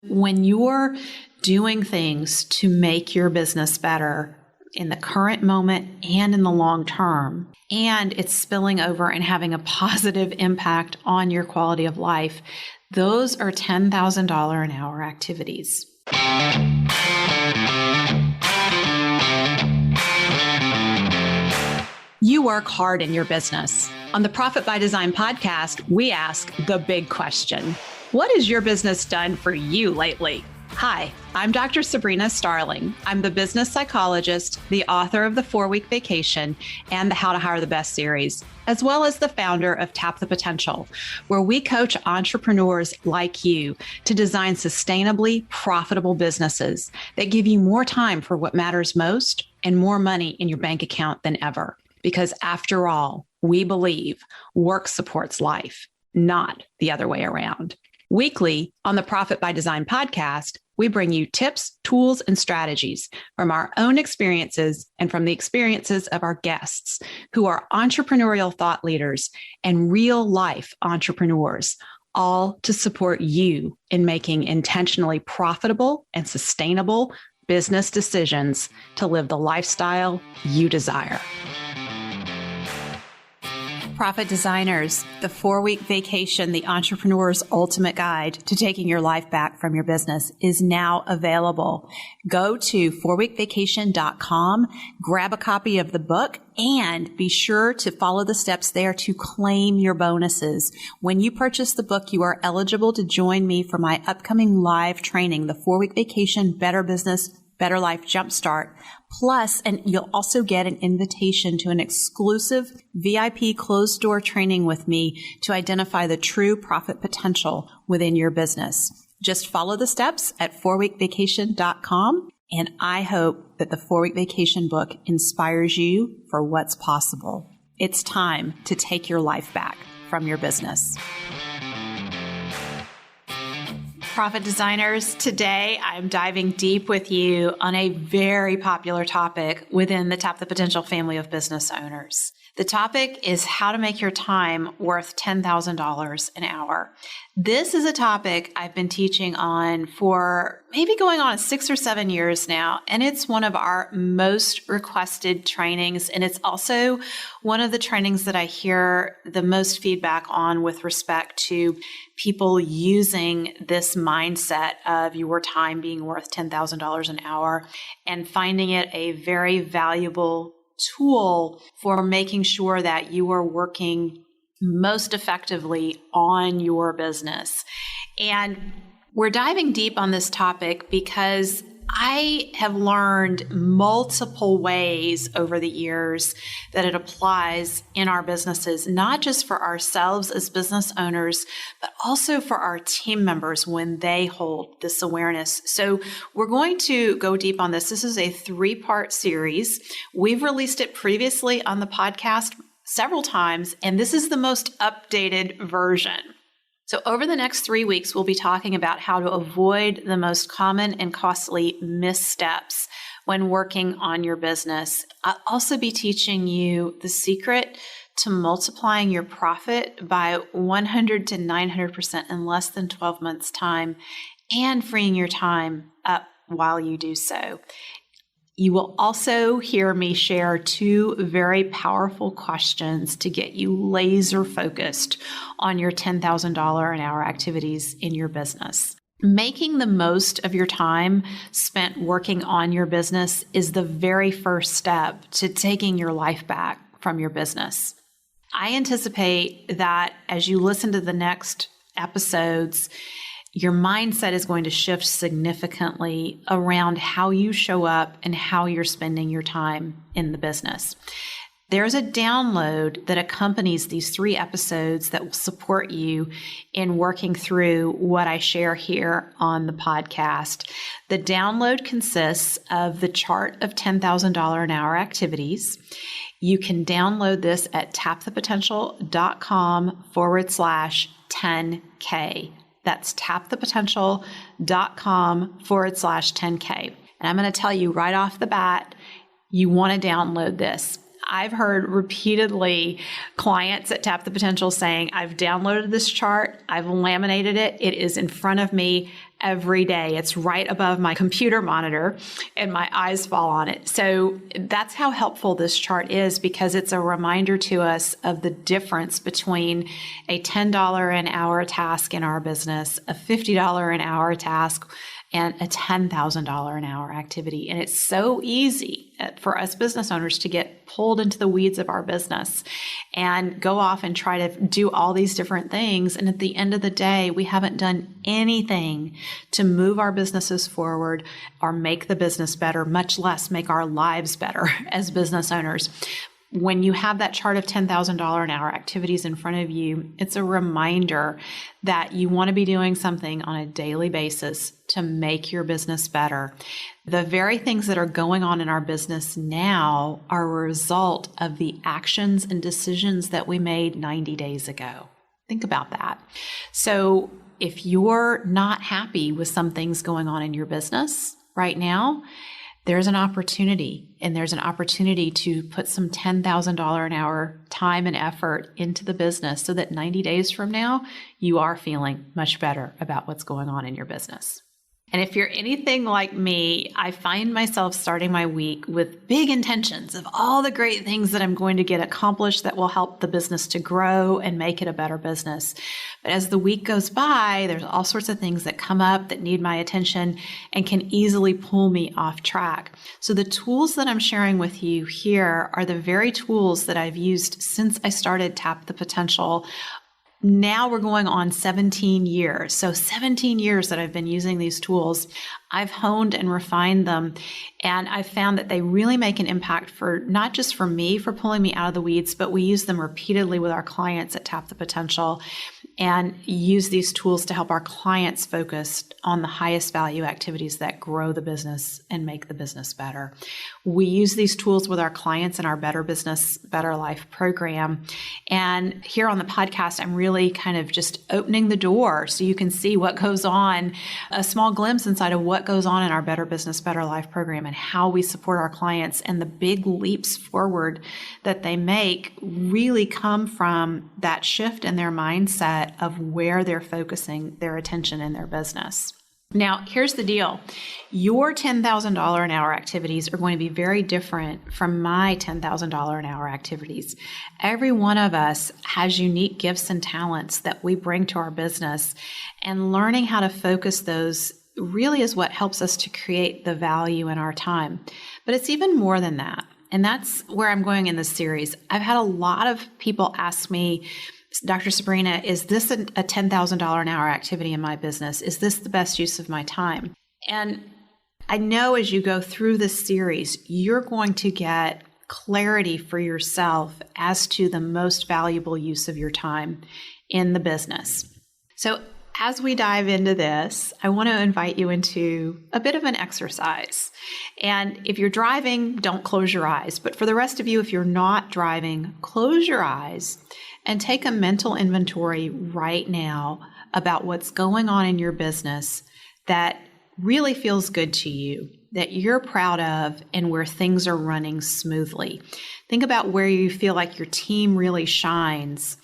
When you're doing things to make your business better in the current moment and in the long term, and it's spilling over and having a positive impact on your quality of life, those are $10,000 an hour activities. You work hard in your business. On the Profit by Design podcast, we ask the big question. What has your business done for you lately? Hi, I'm Dr. Sabrina Starling. I'm the business psychologist, the author of the 4-Week Vacation and the How to Hire the Best series, as well as the founder of Tap the Potential, where we coach entrepreneurs like you to design sustainably profitable businesses that give you more time for what matters most and more money in your bank account than ever. Because after all, we believe work supports life, not the other way around. Weekly on the Profit by Design podcast, we bring you tips, tools, and strategies from our own experiences and from the experiences of our guests who are entrepreneurial thought leaders and real life entrepreneurs, all to support you in making intentionally profitable and sustainable business decisions to live the lifestyle you desire. Profit Designers, the 4-Week Vacation, the entrepreneur's ultimate guide to taking your life back from your business is now available. Go to 4weekvacation.com, grab a copy of the book, and be sure to follow the steps there to claim your bonuses. When you purchase the book, you are eligible to join me for my upcoming live training, the 4-Week Vacation Better Business, Better Life Jumpstart. Plus, and you'll also get an invitation to an exclusive VIP closed door training with me to identify the true profit potential within your business. Just follow the steps at 4weekvacation.com, and I hope that the 4-Week Vacation book inspires you for what's possible. It's time to take your life back from your business. Profit Designers, today I'm diving deep with you on a very popular topic within the Tap the Potential family of business owners. The topic is how to make your time worth $10,000 an hour. This is a topic I've been teaching on for maybe going on 6 or 7 years now, and it's one of our most requested trainings, and it's also one of the trainings that I hear the most feedback on with respect to people using this mindset of your time being worth $10,000 an hour and finding it a very valuable tool for making sure that you are working most effectively on your business. And we're diving deep on this topic because I have learned multiple ways over the years that it applies in our businesses, not just for ourselves as business owners, but also for our team members when they hold this awareness. So we're going to go deep on this. This is a 3-part series. We've released it previously on the podcast several times, and this is the most updated version. So over the next 3 weeks, we'll be talking about how to avoid the most common and costly missteps when working on your business. I'll also be teaching you the secret to multiplying your profit by 100 to 900% in less than 12 months' time and freeing your time up while you do so. You will also hear me share 2 very powerful questions to get you laser focused on your $10,000 an hour activities in your business. Making the most of your time spent working on your business is the very first step to taking your life back from your business. I anticipate that as you listen to the next episodes, your mindset is going to shift significantly around how you show up and how you're spending your time in the business. There's a download that accompanies these 3 episodes that will support you in working through what I share here on the podcast. The download consists of the chart of $10,000 an hour activities. You can download this at tapthepotential.com/10K. That's tapthepotential.com/10K. And I'm going to tell you right off the bat, you want to download this. I've heard repeatedly clients at Tap the Potential saying, I've downloaded this chart, I've laminated it, it is in front of me, every day. It's right above my computer monitor and my eyes fall on it. So that's how helpful this chart is, because it's a reminder to us of the difference between a $10 an hour task in our business, a $50 an hour task, and a $10,000 an hour activity. And it's so easy for us business owners to get pulled into the weeds of our business and go off and try to do all these different things. And at the end of the day, we haven't done anything to move our businesses forward or make the business better, much less make our lives better as business owners. When you have that chart of $10,000 an hour activities in front of you, it's a reminder that you want to be doing something on a daily basis to make your business better. The very things that are going on in our business now are a result of the actions and decisions that we made 90 days ago. Think about that. So if you're not happy with some things going on in your business right now, there's an opportunity, and there's an opportunity to put some $10,000 an hour time and effort into the business so that 90 days from now, you are feeling much better about what's going on in your business. And if you're anything like me, I find myself starting my week with big intentions of all the great things that I'm going to get accomplished that will help the business to grow and make it a better business. But as the week goes by, there's all sorts of things that come up that need my attention and can easily pull me off track. So the tools that I'm sharing with you here are the very tools that I've used since I started Tap the Potential. Now we're going on 17 years. So 17 years that I've been using these tools. I've honed and refined them, and I've found that they really make an impact for not just for me, for pulling me out of the weeds, but we use them repeatedly with our clients at Tap the Potential and use these tools to help our clients focus on the highest value activities that grow the business and make the business better. We use these tools with our clients in our Better Business, Better Life program. And here on the podcast, I'm really kind of just opening the door so you can see what goes on, a small glimpse inside of what goes on in our Better Business, Better Life program and how we support our clients. And the big leaps forward that they make really come from that shift in their mindset of where they're focusing their attention in their business. Now, here's the deal. Your $10,000 an hour activities are going to be very different from my $10,000 an hour activities. Every one of us has unique gifts and talents that we bring to our business, and learning how to focus those really is what helps us to create the value in our time. But it's even more than that. And that's where I'm going in this series. I've had a lot of people ask me, Dr. Sabrina, is this a $10,000 an hour activity in my business? Is this the best use of my time? And I know as you go through this series, you're going to get clarity for yourself as to the most valuable use of your time in the business. So as we dive into this, I want to invite you into a bit of an exercise. And if you're driving, don't close your eyes. But for the rest of you, if you're not driving, close your eyes and take a mental inventory right now about what's going on in your business that really feels good to you, that you're proud of, and where things are running smoothly. Think about where you feel like your team really shines.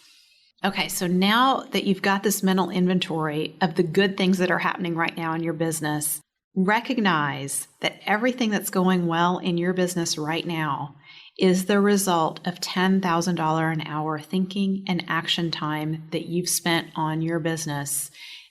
Okay, so now that you've got this mental inventory of the good things that are happening right now in your business, recognize that everything that's going well in your business right now is the result of $10,000 an hour thinking and action time that you've spent on your business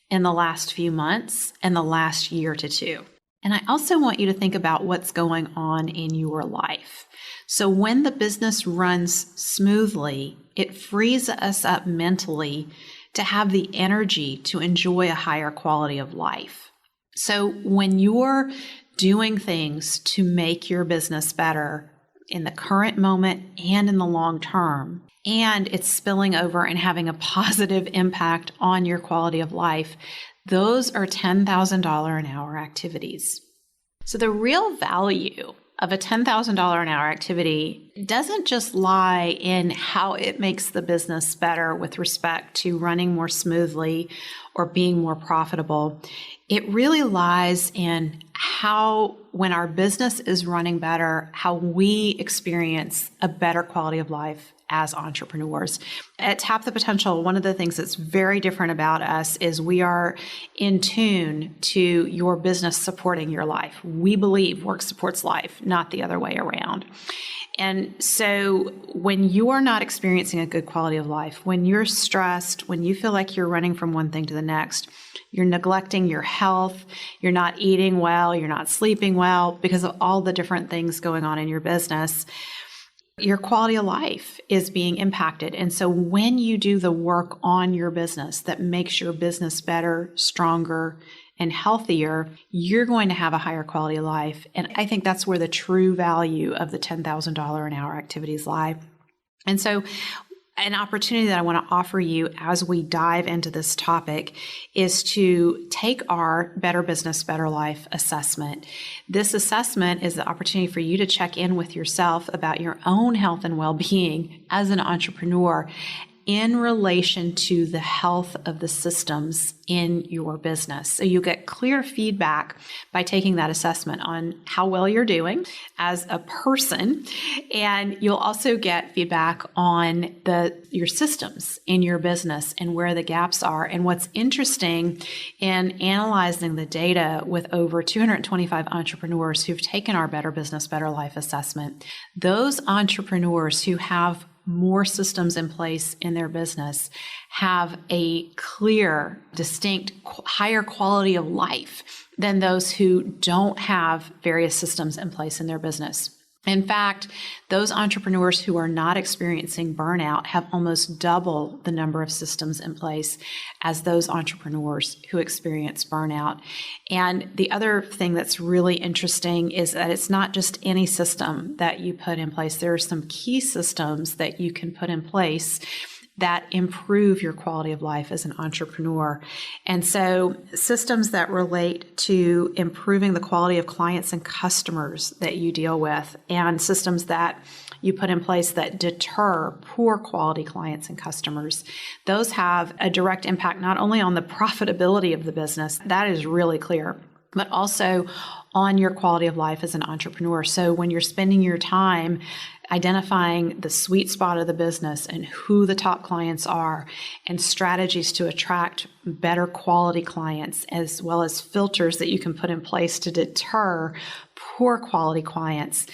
in the last few months and the last year to two. And I also want you to think about what's going on in your life. So when the business runs smoothly, it frees us up mentally to have the energy to enjoy a higher quality of life. So when you're doing things to make your business better in the current moment and in the long term, and it's spilling over and having a positive impact on your quality of life, those are $10,000 an hour activities. So the real value of a $10,000 an hour activity doesn't just lie in how it makes the business better with respect to running more smoothly or being more profitable. It really lies in how, when our business is running better, how we experience a better quality of life as entrepreneurs. At Tap the Potential, one of the things that's very different about us is we are in tune to your business supporting your life. We believe work supports life, not the other way around. And so when you are not experiencing a good quality of life, when you're stressed, when you feel like you're running from one thing to the next, you're neglecting your health, you're not eating well, you're not sleeping well because of all the different things going on in your business, your quality of life is being impacted. And so when you do the work on your business that makes your business better, stronger, and healthier, you're going to have a higher quality of life. And I think that's where the true value of the $10,000 an hour activities lie. And so an opportunity that I want to offer you as we dive into this topic is to take our Better Business, Better Life assessment. This assessment is the opportunity for you to check in with yourself about your own health and well-being as an entrepreneur in relation to the health of the systems in your business. So you get clear feedback by taking that assessment on how well you're doing as a person. And you'll also get feedback on your systems in your business and where the gaps are. And what's interesting in analyzing the data with over 225 entrepreneurs who've taken our Better Business, Better Life assessment, those entrepreneurs who have more systems in place in their business have a clear, distinct, higher quality of life than those who don't have various systems in place in their business. In fact, those entrepreneurs who are not experiencing burnout have almost double the number of systems in place as those entrepreneurs who experience burnout. And the other thing that's really interesting is that it's not just any system that you put in place. There are some key systems that you can put in place that improve your quality of life as an entrepreneur. And so systems that relate to improving the quality of clients and customers that you deal with, and systems that you put in place that deter poor quality clients and customers, those have a direct impact not only on the profitability of the business, that is really clear, but also on your quality of life as an entrepreneur. So when you're spending your time identifying the sweet spot of the business and who the top clients are and strategies to attract better quality clients, as well as filters that you can put in place to deter poor quality clients,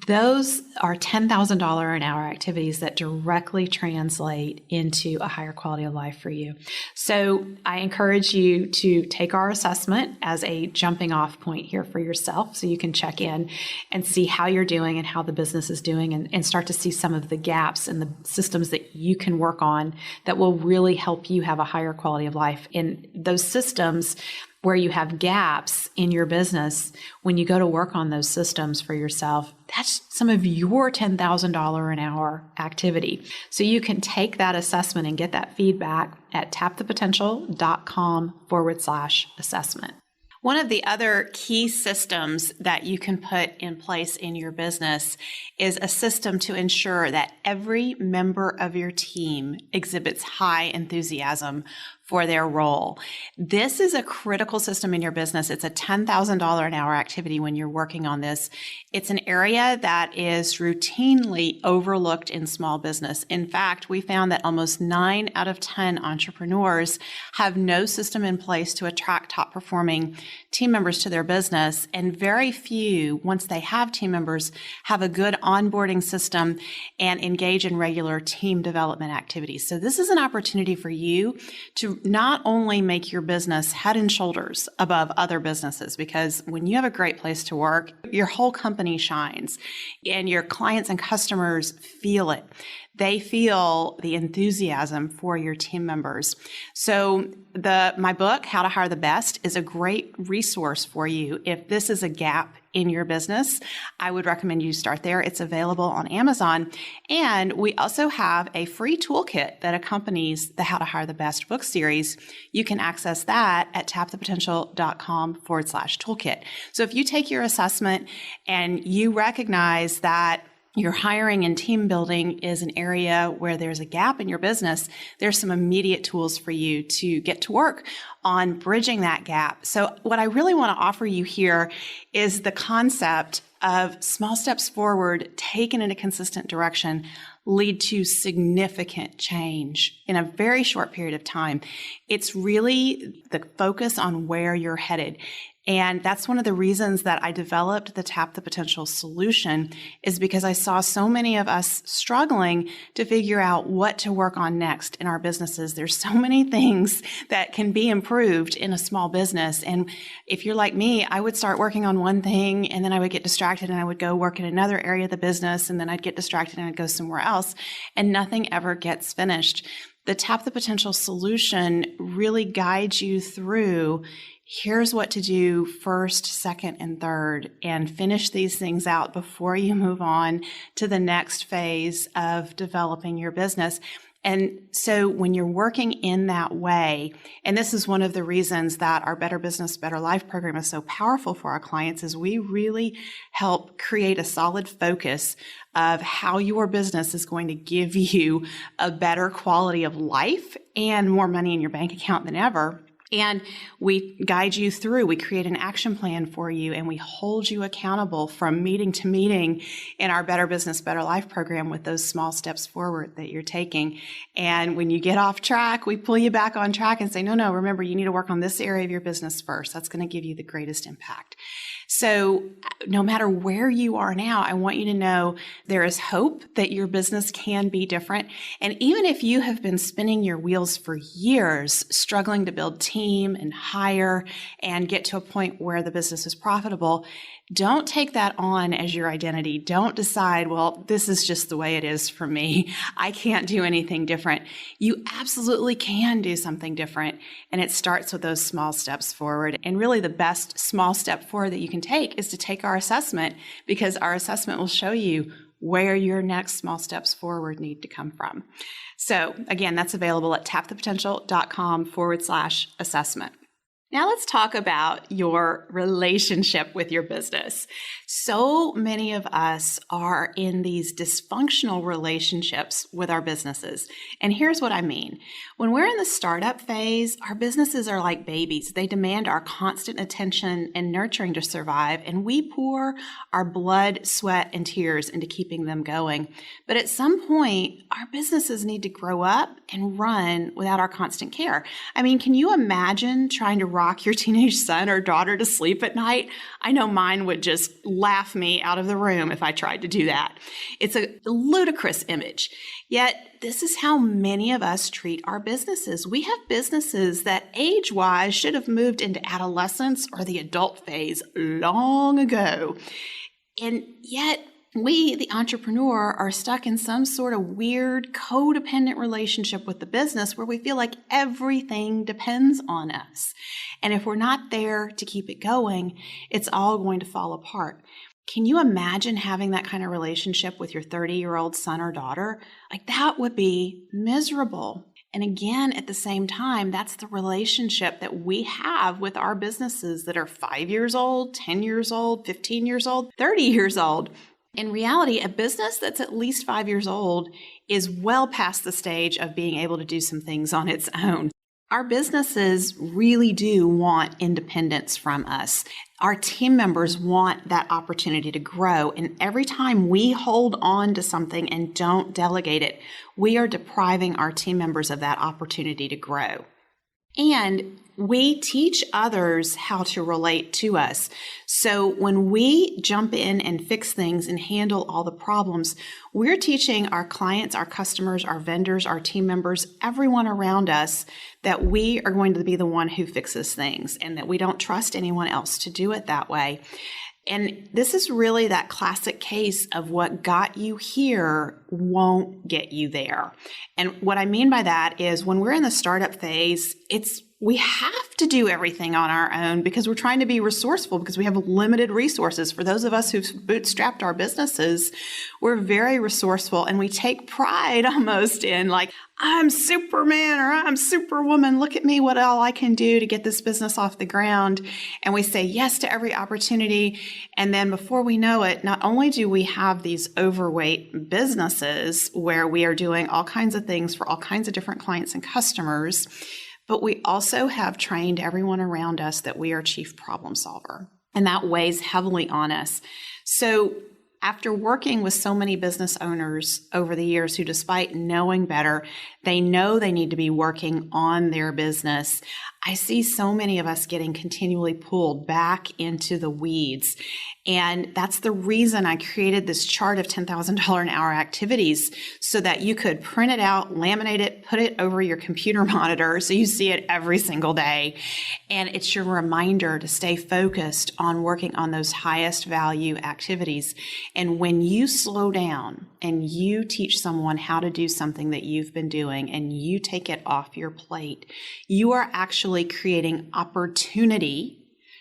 those are $10,000 an hour activities that directly translate into a higher quality of life for you. So I encourage you to take our assessment as a jumping off point here for yourself so you can check in and see how you're doing and how the business is doing, and start to see some of the gaps in the systems that you can work on that will really help you have a higher quality of life. In those systems where you have gaps in your business, when you go to work on those systems for yourself, that's some of your $10,000 an hour activity. So you can take that assessment and get that feedback at tapthepotential.com/assessment. One of the other key systems that you can put in place in your business is a system to ensure that every member of your team exhibits high enthusiasm for their role. This is a critical system in your business. It's a $10,000 an hour activity when you're working on this. It's an area that is routinely overlooked in small business. In fact, we found that almost 9 out of 10 entrepreneurs have no system in place to attract top performing team members to their business. And very few, once they have team members, have a good onboarding system and engage in regular team development activities. So this is an opportunity for you to not only make your business head and shoulders above other businesses, because when you have a great place to work, your whole company shines and your clients and customers feel it. They feel the enthusiasm for your team members. So my book, How to Hire the Best, is a great resource for you. If this is a gap in your business, I would recommend you start there. It's available on Amazon. And we also have a free toolkit that accompanies the How to Hire the Best book series. You can access that at tapthepotential.com/toolkit. So if you take your assessment and you recognize that your hiring and team building is an area where there's a gap in your business, there's some immediate tools for you to get to work on bridging that gap. So what I really want to offer you here is the concept of small steps forward taken in a consistent direction lead to significant change in a very short period of time. It's really the focus on where you're headed. And that's one of the reasons that I developed the Tap the Potential solution, is because I saw so many of us struggling to figure out what to work on next in our businesses. There's so many things that can be improved in a small business. And if you're like me, I would start working on one thing and then I would get distracted and I would go work in another area of the business and then I'd get distracted and I'd go somewhere else and nothing ever gets finished. The Tap the Potential solution really guides you through here's what to do first, second, and third, and finish these things out before you move on to the next phase of developing your business. And so when you're working in that way, and this is one of the reasons that our Better Business, Better Life program is so powerful for our clients, is we really help create a solid focus of how your business is going to give you a better quality of life and more money in your bank account than ever. And we guide you through, we create an action plan for you, and we hold you accountable from meeting to meeting in our Better Business, Better Life program with those small steps forward that you're taking. And when you get off track, we pull you back on track and say, no, remember, you need to work on this area of your business first. That's going to give you the greatest impact. So no matter where you are now, I want you to know there is hope that your business can be different. And even if you have been spinning your wheels for years, struggling to build team and hire and get to a point where the business is profitable, don't take that on as your identity. Don't decide, well, this is just the way it is for me. I can't do anything different. You absolutely can do something different. And it starts with those small steps forward. And really the best small step forward that you can take is to take our assessment, because our assessment will show you where your next small steps forward need to come from. So again, that's available at tapthepotential.com/assessment. Now let's talk about your relationship with your business. So many of us are in these dysfunctional relationships with our businesses. And here's what I mean. When we're in the startup phase, our businesses are like babies. They demand our constant attention and nurturing to survive, and we pour our blood, sweat, and tears into keeping them going. But at some point, our businesses need to grow up and run without our constant care. I mean, can you imagine trying to rock your teenage son or daughter to sleep at night? I know mine would just laugh me out of the room if I tried to do that. It's a ludicrous image. Yet, this is how many of us treat our businesses. We have businesses that age-wise should have moved into adolescence or the adult phase long ago. And yet, we, the entrepreneur, are stuck in some sort of weird codependent relationship with the business where we feel like everything depends on us. And if we're not there to keep it going, it's all going to fall apart. Can you imagine having that kind of relationship with your 30-year-old son or daughter? Like, that would be miserable. And again, at the same time, that's the relationship that we have with our businesses that are 5 years old, 10 years old, 15 years old, 30 years old. In reality, a business that's at least 5 years old is well past the stage of being able to do some things on its own. Our businesses really do want independence from us. Our team members want that opportunity to grow. And every time we hold on to something and don't delegate it, we are depriving our team members of that opportunity to grow. And we teach others how to relate to us. So when we jump in and fix things and handle all the problems, we're teaching our clients, our customers, our vendors, our team members, everyone around us that we are going to be the one who fixes things and that we don't trust anyone else to do it that way. And this is really that classic case of what got you here won't get you there. And what I mean by that is when we're in the startup phase, it's we have to do everything on our own because we're trying to be resourceful because we have limited resources. For those of us who've bootstrapped our businesses, we're very resourceful and we take pride almost in like, I'm Superman or I'm Superwoman. Look at me, what all I can do to get this business off the ground. And we say yes to every opportunity. And then before we know it, not only do we have these overweight businesses where we are doing all kinds of things for all kinds of different clients and customers, but we also have trained everyone around us that we are chief problem solver. And that weighs heavily on us. So after working with so many business owners over the years who, despite knowing better, they know they need to be working on their business, I see so many of us getting continually pulled back into the weeds. And that's the reason I created this chart of $10,000 an hour activities so that you could print it out, laminate it, put it over your computer monitor so you see it every single day. And it's your reminder to stay focused on working on those highest value activities. And when you slow down and you teach someone how to do something that you've been doing and you take it off your plate, you are actually creating opportunity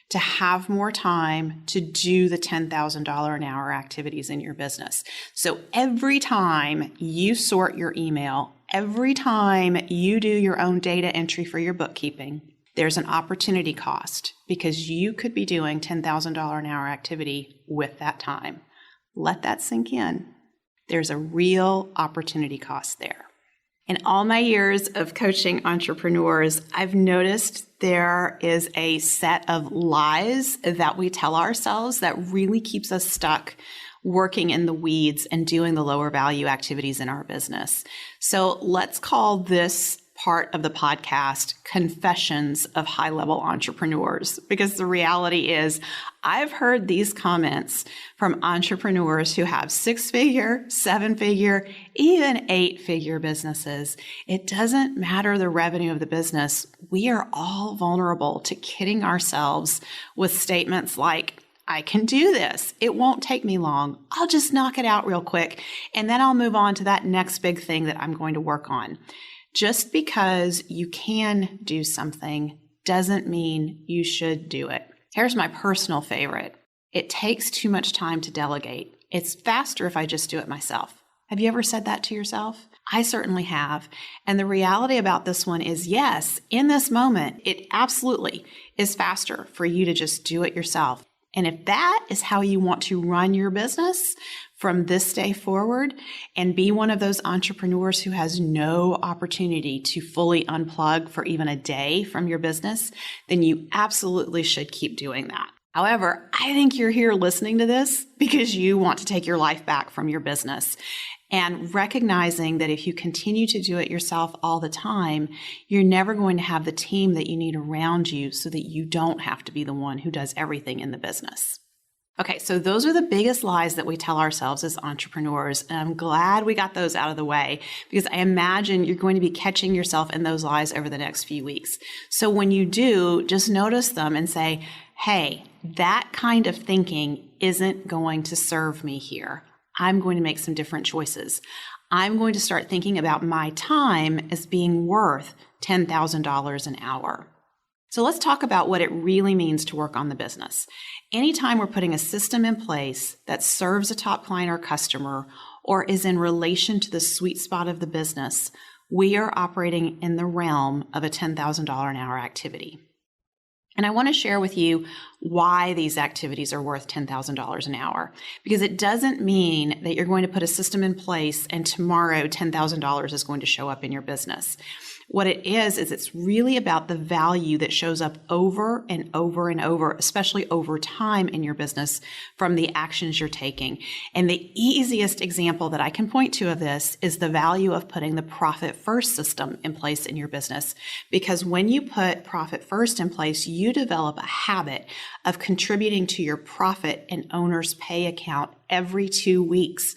to have more time to do the $10,000 an hour activities in your business. So every time you sort your email, every time you do your own data entry for your bookkeeping, there's an opportunity cost because you could be doing $10,000 an hour activity with that time. Let that sink in. There's a real opportunity cost there. In all my years of coaching entrepreneurs, I've noticed there is a set of lies that we tell ourselves that really keeps us stuck working in the weeds and doing the lower value activities in our business. So let's call this part of the podcast Confessions of High-Level Entrepreneurs, because the reality is I've heard these comments from entrepreneurs who have 6-figure, 7-figure, even 8-figure businesses. It doesn't matter the revenue of the business. We are all vulnerable to kidding ourselves with statements like, I can do this. It won't take me long. I'll just knock it out real quick, and then I'll move on to that next big thing that I'm going to work on. Just because you can do something doesn't mean you should do it. Here's my personal favorite. It takes too much time to delegate. It's faster if I just do it myself. Have you ever said that to yourself? I certainly have. And the reality about this one is, yes, in this moment, it absolutely is faster for you to just do it yourself. And if that is how you want to run your business from this day forward and be one of those entrepreneurs who has no opportunity to fully unplug for even a day from your business, then you absolutely should keep doing that. However, I think you're here listening to this because you want to take your life back from your business. And recognizing that if you continue to do it yourself all the time, you're never going to have the team that you need around you so that you don't have to be the one who does everything in the business. Okay, so those are the biggest lies that we tell ourselves as entrepreneurs. And I'm glad we got those out of the way because I imagine you're going to be catching yourself in those lies over the next few weeks. So when you do, just notice them and say, hey, that kind of thinking isn't going to serve me here. I'm going to make some different choices. I'm going to start thinking about my time as being worth $10,000 an hour. So let's talk about what it really means to work on the business. Anytime we're putting a system in place that serves a top client or customer or is in relation to the sweet spot of the business, we are operating in the realm of a $10,000 an hour activity. And I want to share with you why these activities are worth $10,000 an hour, because it doesn't mean that you're going to put a system in place and tomorrow $10,000 is going to show up in your business. What it is it's really about the value that shows up over and over and over, especially over time in your business from the actions you're taking. And the easiest example that I can point to of this is the value of putting the profit first system in place in your business. Because when you put profit first in place, you develop a habit of contributing to your profit and owner's pay account every 2 weeks.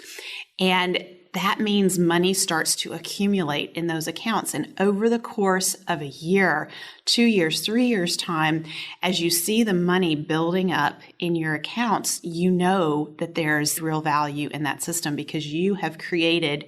And that means money starts to accumulate in those accounts. And over the course of a year, 2 years, 3 years time, as you see the money building up in your accounts, you know that there's real value in that system because you have created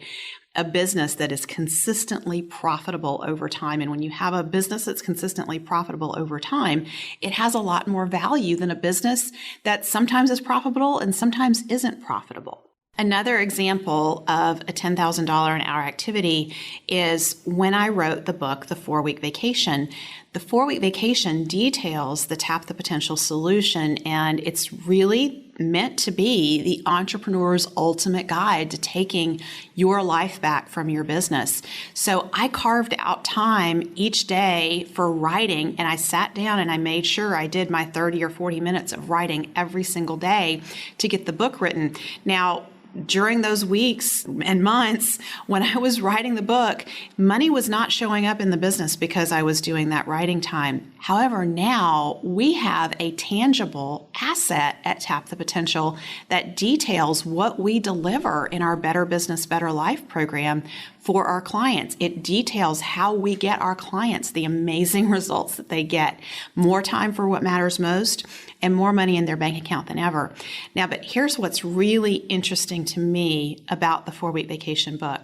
a business that is consistently profitable over time. And when you have a business that's consistently profitable over time, it has a lot more value than a business that sometimes is profitable and sometimes isn't profitable. Another example of a $10,000 an hour activity is when I wrote the book, The 4-Week Vacation. The 4-Week Vacation details the Tap the Potential solution, and it's really meant to be the entrepreneur's ultimate guide to taking your life back from your business. So I carved out time each day for writing, and I sat down and I made sure I did my 30 or 40 minutes of writing every single day to get the book written. Now, during those weeks and months when I was writing the book, money was not showing up in the business because I was doing that writing time. However, now we have a tangible asset at Tap the Potential that details what we deliver in our Better Business, Better Life program for our clients. It details how we get our clients the amazing results that they get, more time for what matters most, and more money in their bank account than ever. Now, but here's what's really interesting to me about the 4-Week Vacation book.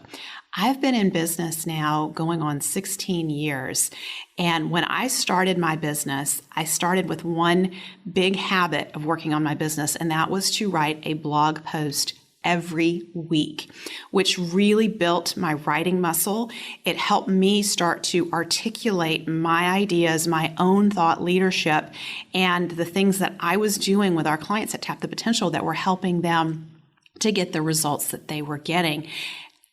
I've been in business now going on 16 years. And when I started my business, I started with one big habit of working on my business, and that was to write a blog post every week, which really built my writing muscle. It helped me start to articulate my ideas, my own thought leadership, and the things that I was doing with our clients at Tap the Potential that were helping them to get the results that they were getting.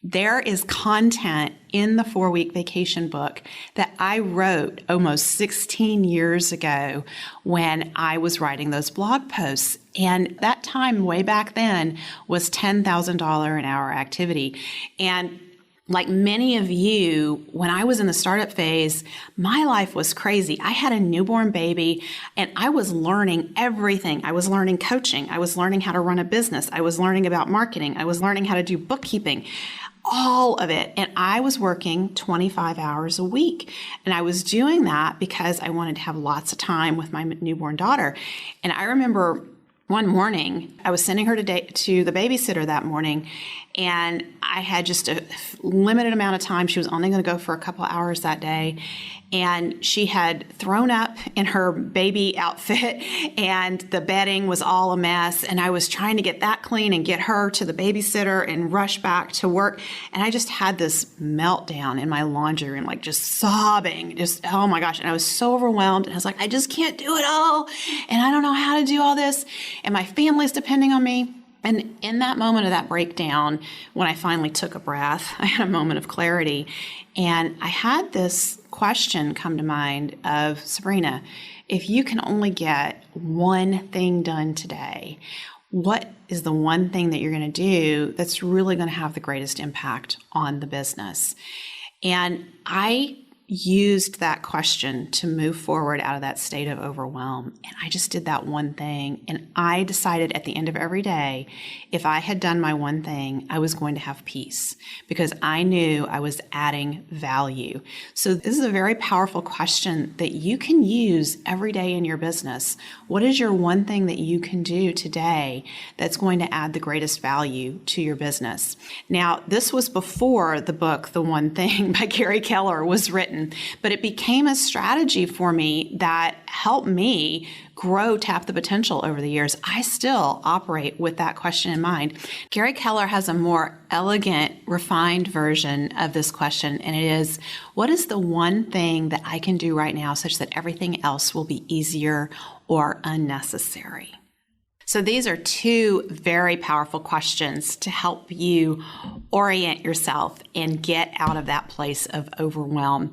There is content in the 4-Week Vacation book that I wrote almost 16 years ago when I was writing those blog posts. And that time way back then was $10,000 an hour activity. And like many of you, when I was in the startup phase, my life was crazy. I had a newborn baby and I was learning everything. I was learning coaching. I was learning how to run a business. I was learning about marketing. I was learning how to do bookkeeping. All of it. And I was working 25 hours a week. And I was doing that because I wanted to have lots of time with my newborn daughter. And I remember one morning, I was sending her to the babysitter that morning, and I had just a limited amount of time. She was only going to go for a couple hours that day. And she had thrown up in her baby outfit, and the bedding was all a mess. And I was trying to get that clean and get her to the babysitter and rush back to work. And I just had this meltdown in my laundry room, like just sobbing, just, oh my gosh. And I was so overwhelmed. And I was like, I just can't do it all. And I don't know how to do all this. And my family's depending on me. And in that moment of that breakdown, when I finally took a breath, I had a moment of clarity. And I had this question come to mind of, Sabrina, if you can only get one thing done today, what is the one thing that you're going to do that's really going to have the greatest impact on the business? And I used that question to move forward out of that state of overwhelm. And I just did that one thing. And I decided at the end of every day, if I had done my one thing, I was going to have peace because I knew I was adding value. So this is a very powerful question that you can use every day in your business. What is your one thing that you can do today that's going to add the greatest value to your business? Now, this was before the book, The One Thing by Gary Keller was written. But it became a strategy for me that helped me grow Tap the Potential over the years. I still operate with that question in mind. Gary Keller has a more elegant, refined version of this question, and it is, what is the one thing that I can do right now such that everything else will be easier or unnecessary? So these are two very powerful questions to help you orient yourself and get out of that place of overwhelm.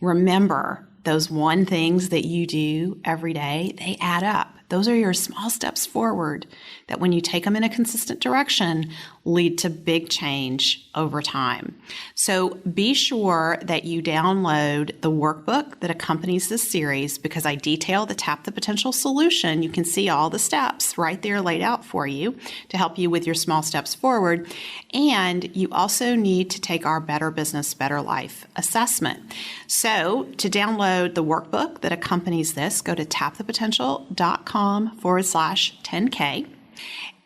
Remember, those one things that you do every day, they add up. Those are your small steps forward that when you take them in a consistent direction, lead to big change over time. So be sure that you download the workbook that accompanies this series because I detail the Tap the Potential solution. You can see all the steps right there laid out for you to help you with your small steps forward. And you also need to take our Better Business, Better Life assessment. So to download the workbook that accompanies this, go to tapthepotential.com/10K.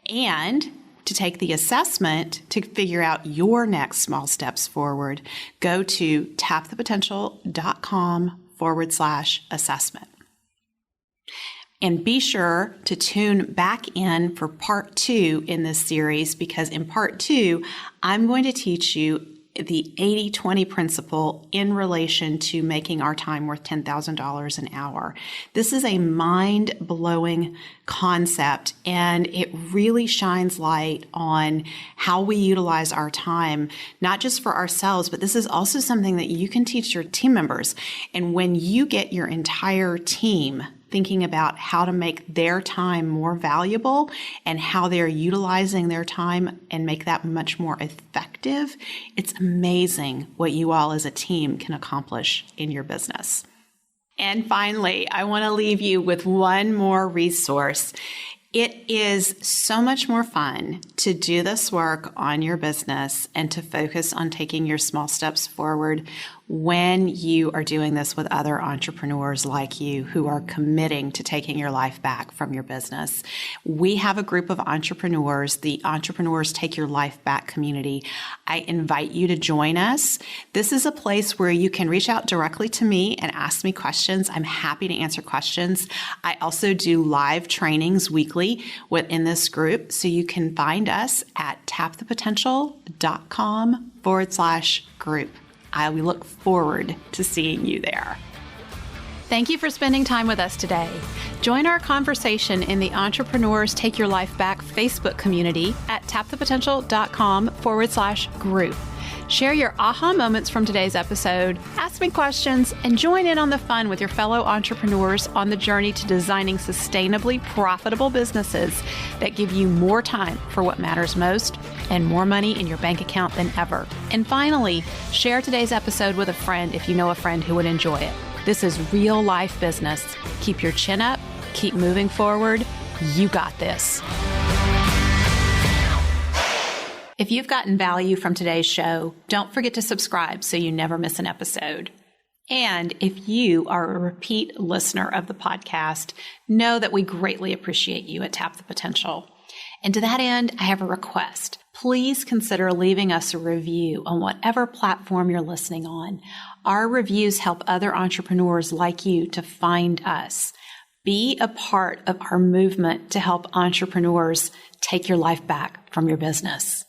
And To take the assessment to figure out your next small steps forward, go to tapthepotential.com/assessment. And be sure to tune back in for part 2 in this series, because in part 2, I'm going to teach you the 80-20 principle in relation to making our time worth $10,000 an hour. This is a mind-blowing concept, and it really shines light on how we utilize our time, not just for ourselves, but this is also something that you can teach your team members. And when you get your entire team thinking about how to make their time more valuable and how they're utilizing their time and make that much more effective, it's amazing what you all as a team can accomplish in your business. And finally, I want to leave you with one more resource. It is so much more fun to do this work on your business and to focus on taking your small steps forward when you are doing this with other entrepreneurs like you who are committing to taking your life back from your business. We have a group of entrepreneurs, the Entrepreneurs Take Your Life Back community. I invite you to join us. This is a place where you can reach out directly to me and ask me questions. I'm happy to answer questions. I also do live trainings weekly within this group, so you can find us at tapthepotential.com/group. We look forward to seeing you there. Thank you for spending time with us today. Join our conversation in the Entrepreneurs Take Your Life Back Facebook community at tapthepotential.com/group. Share your aha moments from today's episode, ask me questions, and join in on the fun with your fellow entrepreneurs on the journey to designing sustainably profitable businesses that give you more time for what matters most and more money in your bank account than ever. And finally, share today's episode with a friend if you know a friend who would enjoy it. This is real life business. Keep your chin up, keep moving forward. You got this. If you've gotten value from today's show, don't forget to subscribe so you never miss an episode. And if you are a repeat listener of the podcast, know that we greatly appreciate you at Tap the Potential. And to that end, I have a request. Please consider leaving us a review on whatever platform you're listening on. Our reviews help other entrepreneurs like you to find us. Be a part of our movement to help entrepreneurs take your life back from your business.